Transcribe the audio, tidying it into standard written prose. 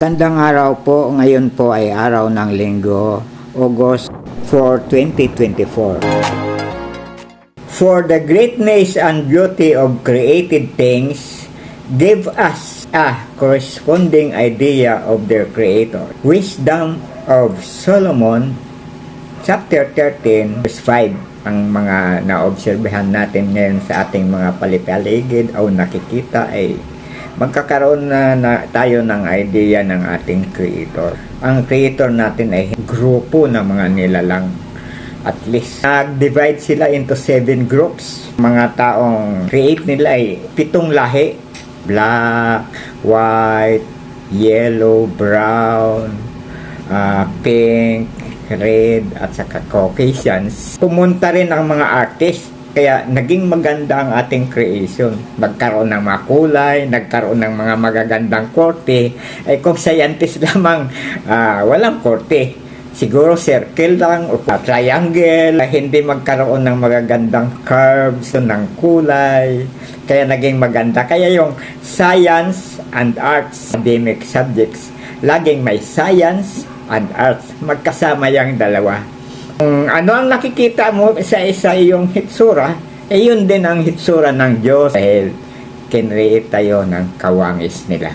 Tandang araw po, ngayon po ay araw ng Linggo, August 4, 2024. For the greatness and beauty of created things give us a corresponding idea of their Creator. Wisdom of Solomon, chapter 13, verse 5. Ang mga naobserbahan natin ngayon sa ating mga palipaligid o nakikita ay magkakaroon na tayo ng idea ng ating Creator. Ang Creator natin ay grupo ng mga nilalang. At least, nag-divide sila into 7 groups. Mga taong create nila ay 7 lahi. Black, white, yellow, brown, pink, red, at saka Caucasians. Pumunta rin ang mga artists. Kaya naging maganda ang ating creation. Nagkaroon ng mga kulay, nagkaroon ng mga magagandang korte. Ay kung scientist lamang, walang korte. Siguro circle lang o triangle. Hindi magkaroon ng magagandang curves ng kulay. Kaya naging maganda. Kaya yung science and arts, academic subjects, laging may science and arts. Magkasama yung dalawa. Ano ang nakikita mo sa isa yung hitsura, yun din ang hitsura ng Diyos dahil kinreate tayo ng kawangis nila.